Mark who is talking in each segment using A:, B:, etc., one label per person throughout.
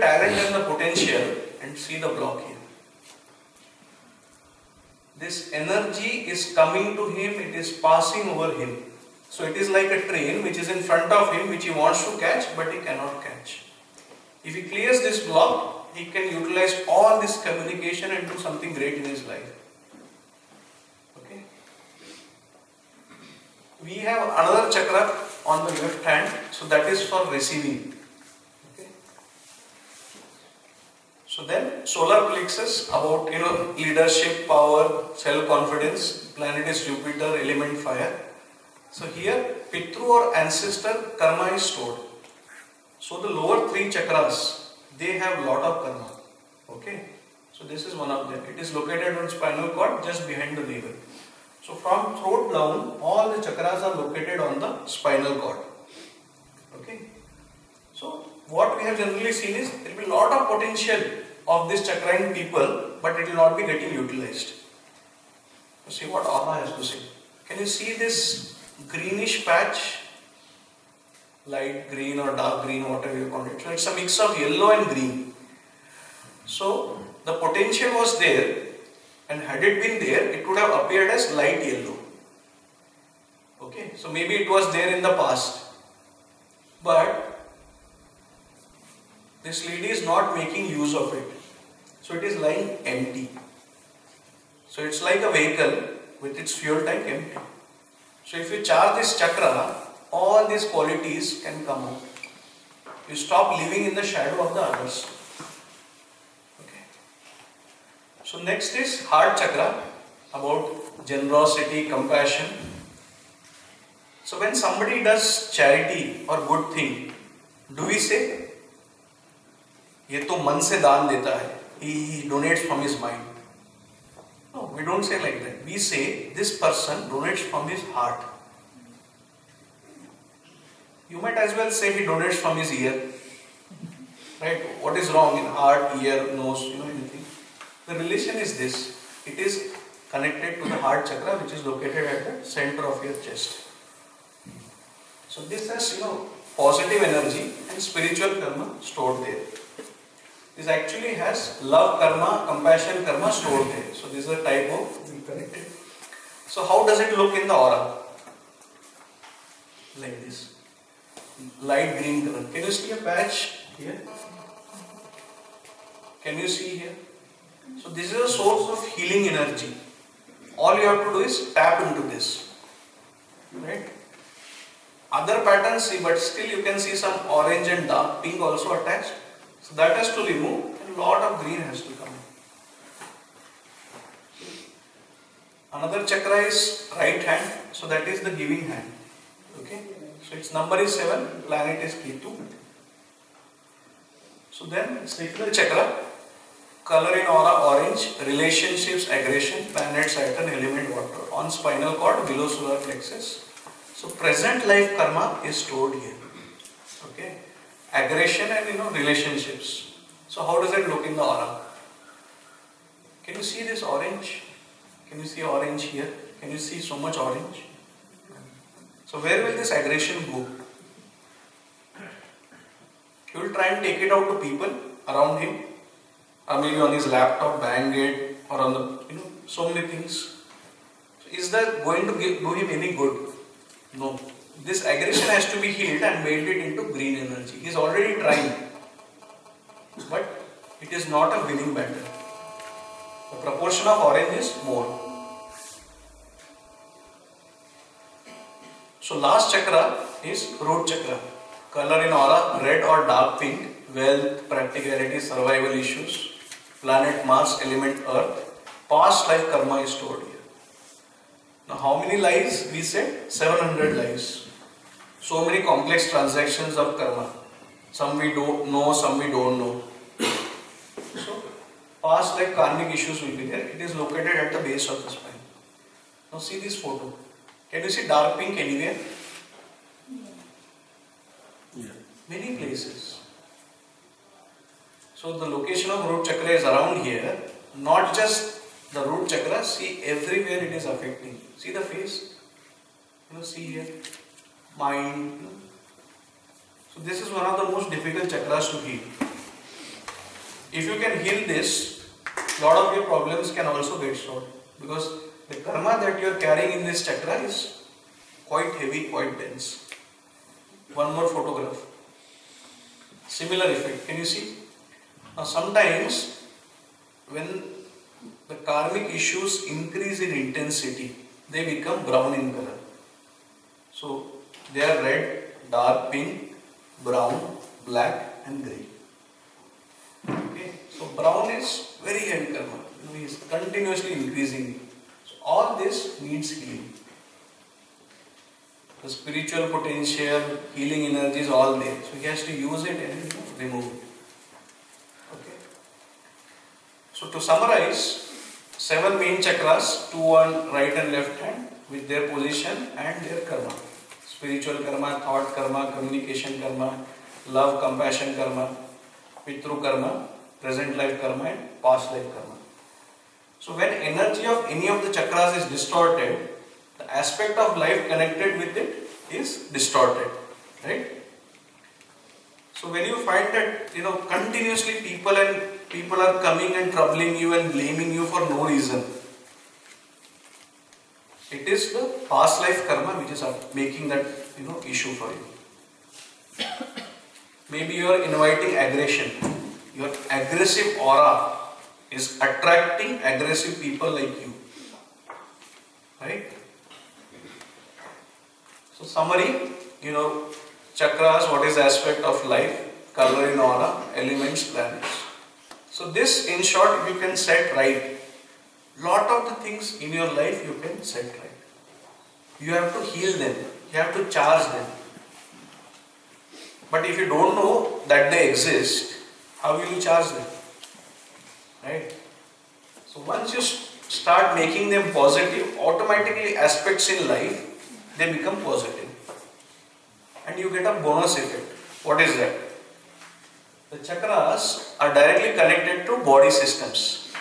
A: talent and the potential, and see the block here. This energy is coming to him, it is passing over him. So it is like a train which is in front of him, which he wants to catch, but he cannot catch. If he clears this block, he can utilize all this communication and do something great in his life. Okay. We have another chakra on the left hand, so that is for receiving. Okay. So then solar plexus, about leadership, power, self-confidence. Planet is Jupiter, element fire. So here Pitru or ancestor karma is stored. So the lower three chakras, they have lot of karma. Okay. So this is one of them. It is located on spinal cord just behind the navel. So from throat down, all the chakras are located on the spinal cord. Okay. So what we have generally seen is there will be a lot of potential of this chakra in people, but it will not be getting utilized. So see what aura has to say. Can you see this greenish patch? Light green or dark green, whatever you call it. So it's a mix of yellow and green. So the potential was there, and had it been there, it would have appeared as light yellow. Okay, so maybe it was there in the past, but this lady is not making use of it. So it is lying empty. So it's like a vehicle with its fuel tank empty. So if you charge this chakra, all these qualities can come out. You stop living in the shadow of the others. Okay. So next is heart chakra, about generosity, compassion. So when somebody does charity or good thing, do we say, ये तो मन से दान देता है, he donates from his mind? No, we don't say like that. We say this person donates from his heart. You might as well say he donates from his ear. Right? What is wrong in heart, ear, nose, anything? The relation is this. It is connected to the heart chakra, which is located at the center of your chest. So this has, positive energy and spiritual karma stored there. This actually has love karma, compassion karma stored there. So this is a type of connected. So how does it look in the aura? Like this. Light green color. Can you see a patch here? Can you see here? So this is a source of healing energy. All you have to do is tap into this. Right? Other patterns see, but still you can see some orange and dark pink also attached. So that has to remove, and a lot of green has to come. Another chakra is right hand, so that is the giving hand. Okay, so its number is 7, planet is Ketu. So then sacral chakra, color in aura orange, relationships, aggression, planet Saturn, element water, on spinal cord, below solar plexus. So present life karma is stored here. Okay. Aggression and relationships. So how does it look in the aura? Can you see this orange? Can you see orange here? Can you see so much orange? So where will this aggression go? He will try and take it out to people around him, or maybe on his laptop, bang it, or on the so many things. So is that going to do him any good? No. This aggression has to be healed and made it into green energy. He is already trying, but it is not a winning battle. The proportion of orange is more. So last chakra is root chakra. Color in aura red or dark pink. Wealth, practicality, survival issues. Planet Mars, element Earth. Past life karma is stored here. Now how many lives? We said 700 lives. So many complex transactions of karma. Some we don't know, some we don't know. So past life karmic issues will be there. It is located at the base of the spine. Now see this photo. Can you see dark pink anywhere? Yeah. Many places. So the location of root chakra is around here. Not just the root chakra, see everywhere it is affecting. See the face? See here. Mind. So this is one of the most difficult chakras to heal. if you can heal this, lot of your problems can also get solved, because the karma that you are carrying in this chakra is quite heavy, quite dense. One more photograph. Similar effect. Can you see? Now sometimes when the karmic issues increase in intensity, they become brown in color. So they are red, dark pink, brown, black and grey. Okay. So brown is very heavy karma. He is continuously increasing. So all this needs healing. The spiritual potential, healing energy is all there. So he has to use it and remove it. Okay. So to summarize, 7 main chakras, 2 on right and left hand with their position and their karma. Spiritual karma, thought karma, communication karma, love, compassion karma, pitru karma, present life karma and past life karma. So when energy of any of the chakras is distorted, the aspect of life connected with it is distorted, right? So when you find that continuously people are coming and troubling you and blaming you for no reason, it is the past life karma which is making that issue for you. Maybe you are inviting aggression. Your aggressive aura is attracting aggressive people like you, right? So summary, chakras, what is the aspect of life, color in aura, elements, planets. So this in short, if you can set right, lot of the things in your life you can set right. You have to heal them, you have to charge them. But if you don't know that they exist, how will you charge them? Right? So once you start making them positive, automatically aspects in life, they become positive. And you get a bonus effect. What is that? The chakras are directly connected to body systems.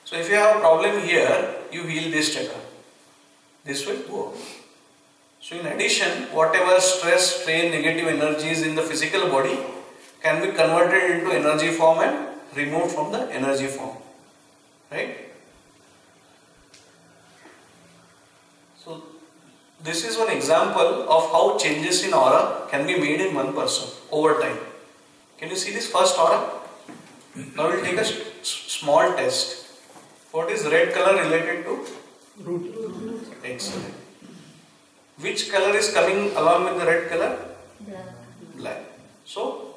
A: So if you have a problem here, you heal this chakra. This will go. So in addition, whatever stress, strain, negative energies in the physical body can be converted into energy form and removed from the energy form. Right? So this is one example of how changes in aura can be made in one person over time. Can you see this first aura? Now we will take a small test. What is red color related to? Root. Excellent. Which color is coming along with the red color? Black. So,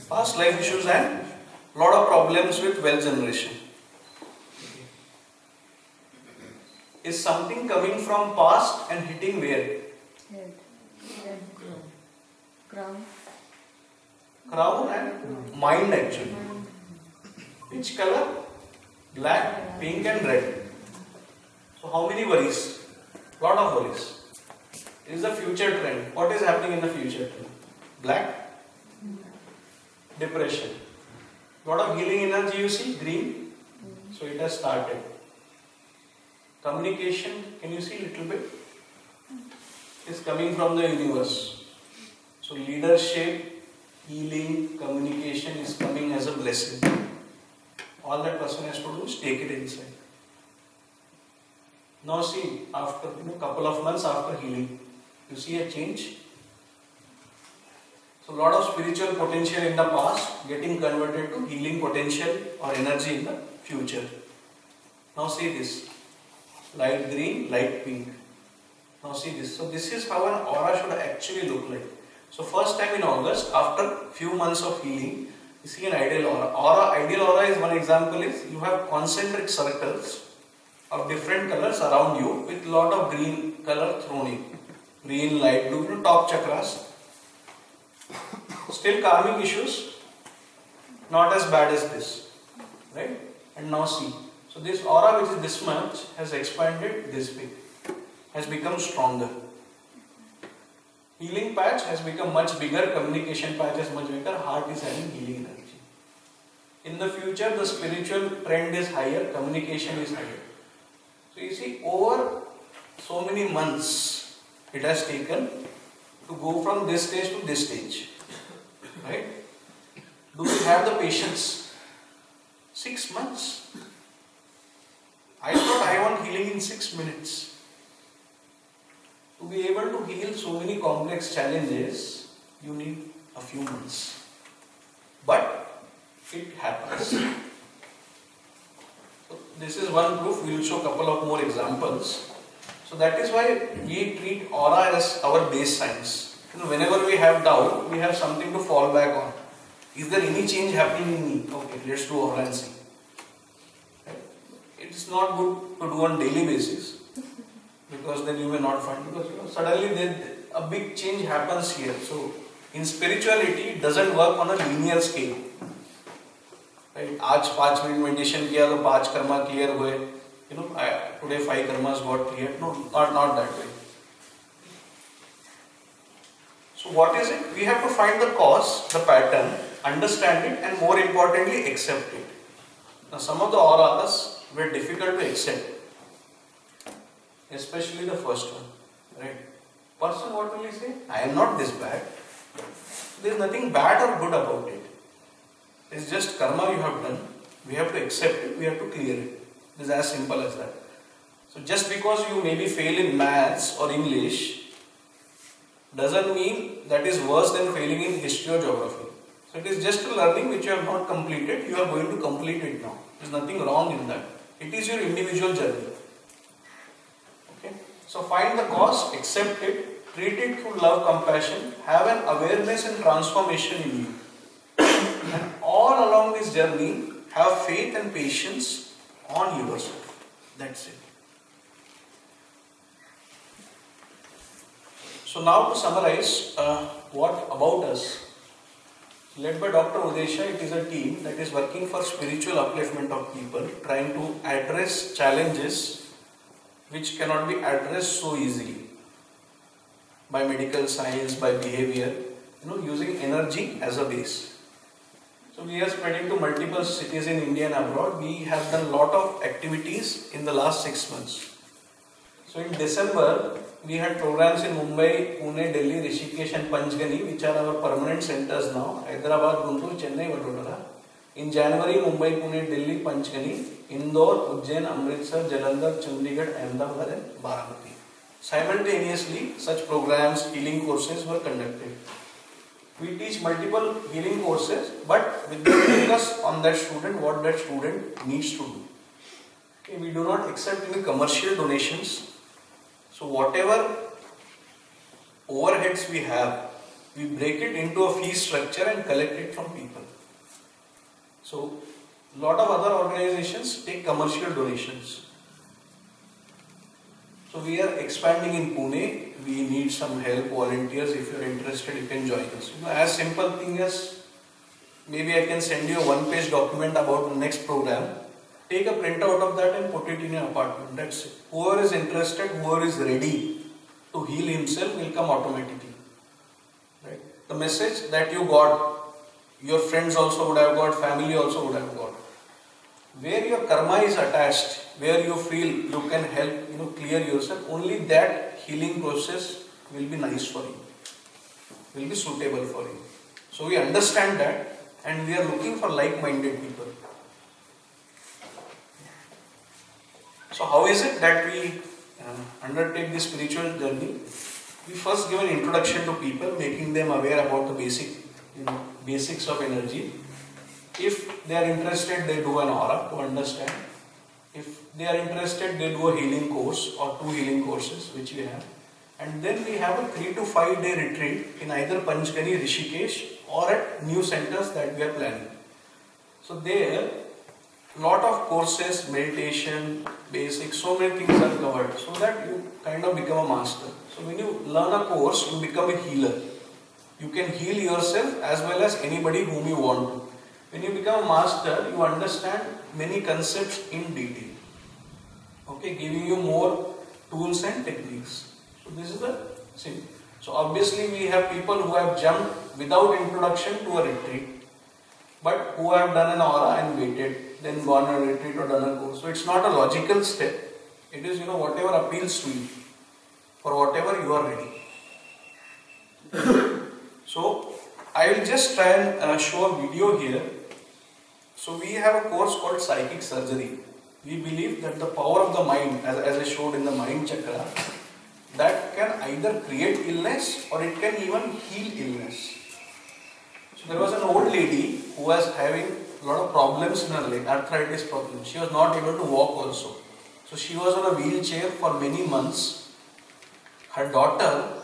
A: past life issues and lot of problems with wealth generation. Is something coming from past and hitting where?
B: Head. Crown.
A: Crown and mind actually. Which color? Black, pink and red. So how many worries? Lot of worries. It is the future trend. What is happening in the future trend? Black? Depression. Lot of healing energy you see? Green. So it has started. Communication, can you see a little bit? Is coming from the universe. So leadership, healing, communication is coming as a blessing. All that person has to do is take it inside. Now see, after couple of months after healing, you see a change. So lot of spiritual potential in the past getting converted to healing potential or energy in the future. Now see this. Light green, light pink. Now see this. So this is how an aura should actually look like. So first time in August, after few months of healing, you see an ideal aura. Ideal aura is one example is you have concentric circles of different colors around you with lot of green color thrown in. Green, light blue, top chakras. Still karmic issues, not as bad as this. Right? And now see. So this aura which is this much has expanded this big, has become stronger. Healing patch has become much bigger, communication patch is much bigger, heart is having healing energy. In the future the spiritual trend is higher, communication is higher. So you see over so many months it has taken to go from this stage to this stage. Right? Do we have the patience? 6 months. I thought I want healing in 6 minutes. To be able to heal so many complex challenges, you need a few months. But it happens. So this is one proof. We will show a couple of more examples. So that is why we treat aura as our base science. Whenever we have doubt, we have something to fall back on. Is there any change happening in me? Okay, let's do aura and see. It's not good to do on daily basis, because then you may not find, because suddenly a big change happens here. So in spirituality, it doesn't work on a linear scale. Right? आज 5 minute meditation किया तो 5 Karma clear हुए. Today 5 karmas got cleared. No, not that way. So what is it? We have to find the cause, the pattern, understand it, and more importantly, accept it. Now some of the auras were difficult to accept, especially the first one. Right? Person, what will he say? I am not this bad. There is nothing bad or good about it. It's just karma you have done. We have to accept it. We have to clear it. It is as simple as that. So just because you maybe fail in maths or English doesn't mean that is worse than failing in history or geography. So it is just a learning which you have not completed. You are going to complete it now. There is nothing wrong in that. It is your individual journey. Okay. So find the cause, accept it, treat it through love, compassion, have an awareness and transformation in you. And all along this journey, have faith and patience on yourself. That's it. So now to summarize, what about us? Led by Dr. Udesha, it is a team that is working for spiritual upliftment of people, trying to address challenges which cannot be addressed so easily by medical science, by behavior, using energy as a base. So we are spreading to multiple cities in India and abroad. We have done a lot of activities in the last 6 months. So in December, we had programs in Mumbai, Pune, Delhi, Rishikesh and Panchgani, which are our permanent centers now. Hyderabad, Guntur, Chennai, Vadodara. In January, Mumbai, Pune, Delhi, Panchgani, Indore, Ujjain, Amritsar, Jalandhar, Chandigarh, Ahmedabad and Varanasi. Simultaneously, such programs, healing courses were conducted. We teach multiple healing courses, but with the focus on that student, what that student needs to do. Okay, we do not accept any commercial donations. So whatever overheads we have, we break it into a fee structure and collect it from people. So a lot of other organizations take commercial donations. So we are expanding in Pune. We need some help, volunteers. If you are interested, you can join us. As simple thing as maybe I can send you a one-page document about the next program. Take a printout of that and put it in your apartment. That's it. Whoever is interested, whoever is ready to heal himself will come automatically. Right? The message that you got, your friends also would have got, family also would have got. Where your karma is attached, where you feel you can help, clear yourself, only that healing process will be nice for you, will be suitable for you. So we understand that and we are looking for like-minded people. So how is it that we undertake this spiritual journey? We first give an introduction to people, making them aware about the basics of energy. If they are interested, they do an aura to understand. If they are interested, they do a healing course or 2 healing courses which we have. And then we have a 3 to 5 day retreat in either Panchgani, Rishikesh or at new centers that we are planning. So there, lot of courses, meditation, basics, so many things are covered so that you kind of become a master. So when you learn a course, you become a healer. You can heal yourself as well as anybody whom you want to. When you become a master, you understand many concepts in detail. Okay, giving you more tools and techniques. So this is the same. So obviously we have people who have jumped without introduction to a retreat, but who have done an aura and waited, then gone on a retreat or done a course. So it's not a logical step. It is, whatever appeals to you, for whatever you are ready. So I will just try and show a video here. So we have a course called psychic surgery. We believe that the power of the mind, as I showed in the mind chakra, that can either create illness or it can even heal illness. So there was an old lady who was having a lot of problems in her leg, arthritis problems. She was not able to walk also. So she was on a wheelchair for many months. Her daughter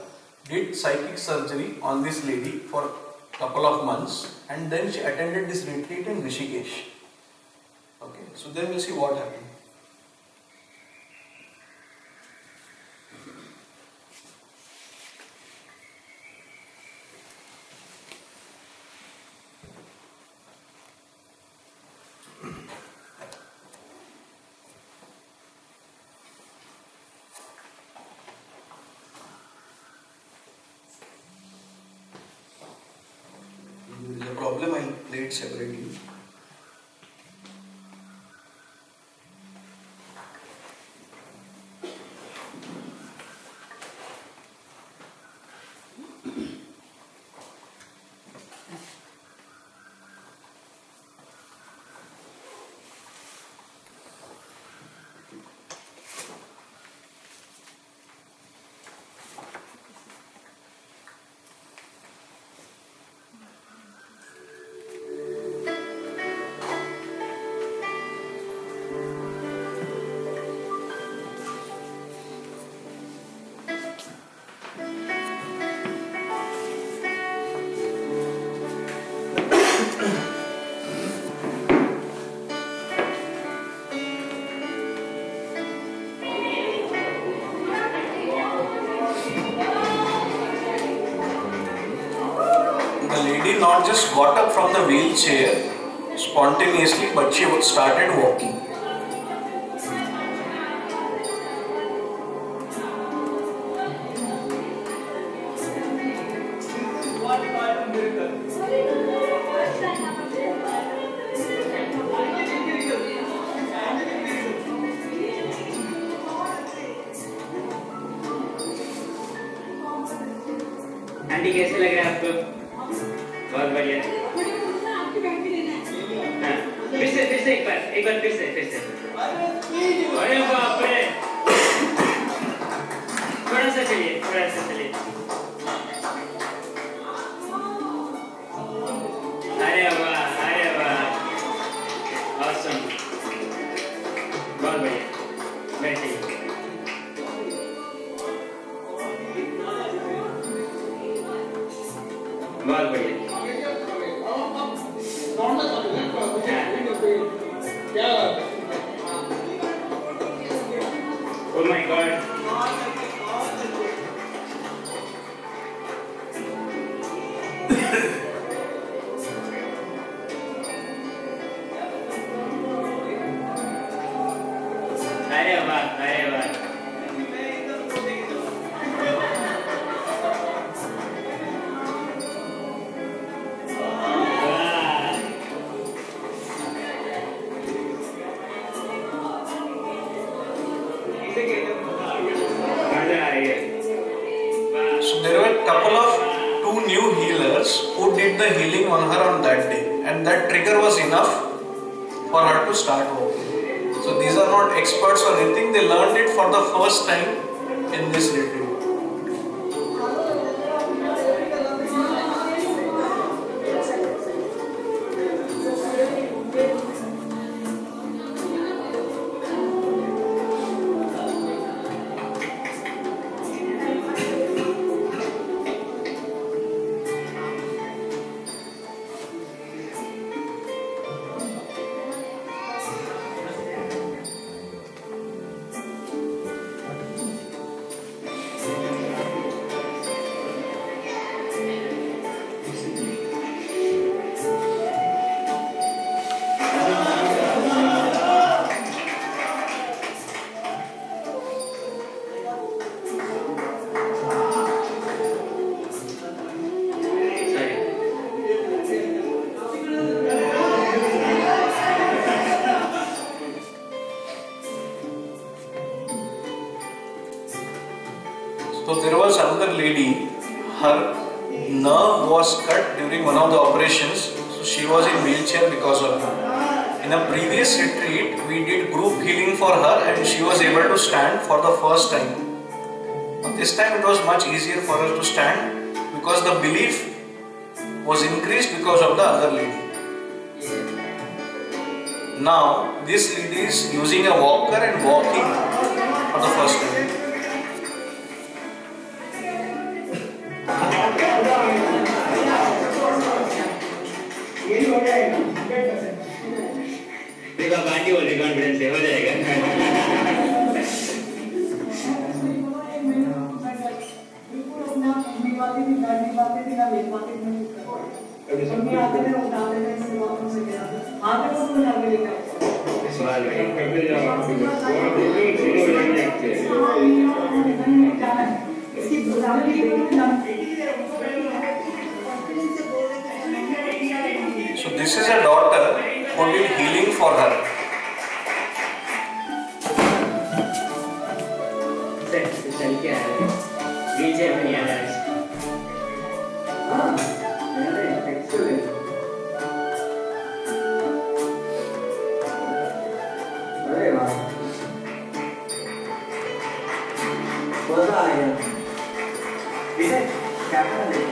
A: did psychic surgery on this lady for a couple of months, and then she attended this retreat in Rishikesh. Okay, so then we'll see what happened. There is a problem, I'll play it separately. The lady not just got up from the wheelchair spontaneously, but she started walking.
B: Aunty कैसे लग रहा है आपको? बहुत बढ़िया। हाँ, फिर से एक बार फिर से। अरे बाप रे! थोड़ा सा चलिए। अरे वाह, awesome, बहुत बढ़िया, बैठिए। बहुत बढ़िया। Oh my God. अरे वाह।
A: So there were a couple of two new healers who did the healing on her on that day, and that trigger was enough for her to start walking. So these are not experts or anything, they learned it for the first time in this retreat. So there was another lady, her nerve was cut during one of the operations, so she was in wheelchair because of that. In a previous retreat, we did group healing for her and she was able to stand for the first time. This time it was much easier for her to stand because the belief was increased because of the other lady. Now this lady is using a walker and walking for the first time.
B: देखा party वाली confidence हो जाएगा।
A: So this is a daughter who did healing for her.
B: चल के आया है, नीचे में नहीं आ रहा है। Excellent. अरे वाह, मजा आ गया। इसे क्या करना है?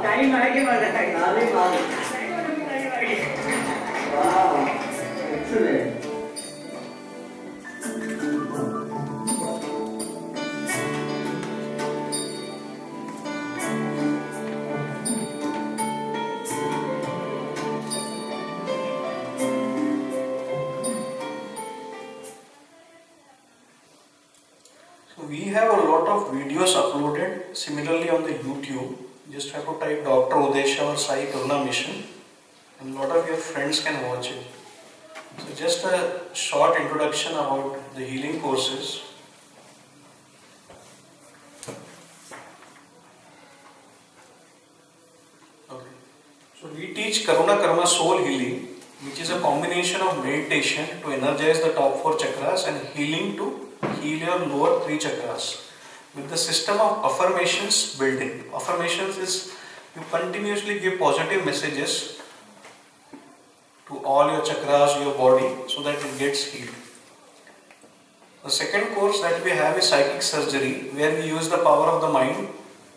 B: टाइम आगे मजा आएगा। वाह, excellent.
A: So we have a lot of videos uploaded similarly on the YouTube. Just have to type Dr. Udesha or Sai Karuna Mission and a lot of your friends can watch it. So just a short introduction about the healing courses. Okay. So we teach Karuna Karma Soul Healing, which is a combination of meditation to energize the top 4 chakras and healing to heal your lower 3 chakras with the system of affirmations built in. Affirmations is you continuously give positive messages to all your chakras, your body, so that it gets healed. The second course that we have is psychic surgery, where we use the power of the mind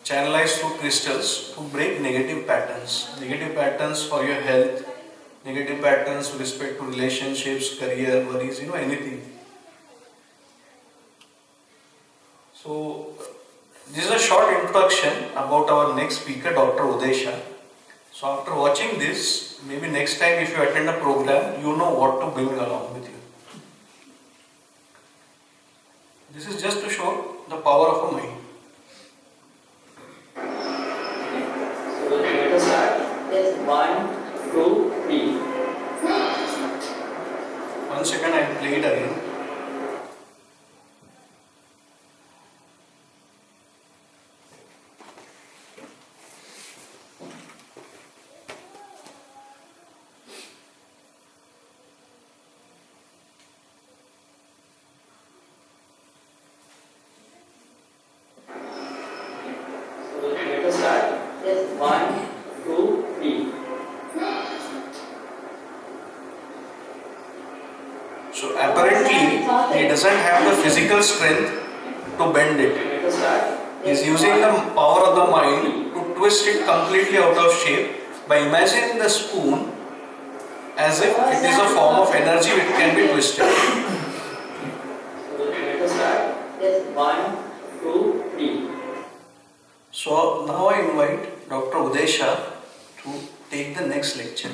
A: channelized through crystals to break negative patterns. Negative patterns for your health, negative patterns with respect to relationships, career, worries, anything. So this is a short introduction about our next speaker, Dr. Udesha. So after watching this, maybe next time if you attend a program, you know what to bring along with you. This is just to show the power of a mind.
B: So let us start. Yes, 1, 2, 3.
A: 1 second, I will play it again.
B: Yes, 1, 2, 3.
A: So apparently he doesn't have the physical strength to bend it. He is using the power of the mind to twist it completely out of shape by imagining the spoon as if it is a form of energy which can be twisted.
B: Yes, 1, 2, 3.
A: So now I invite Dr. Udesha to take the next lecture.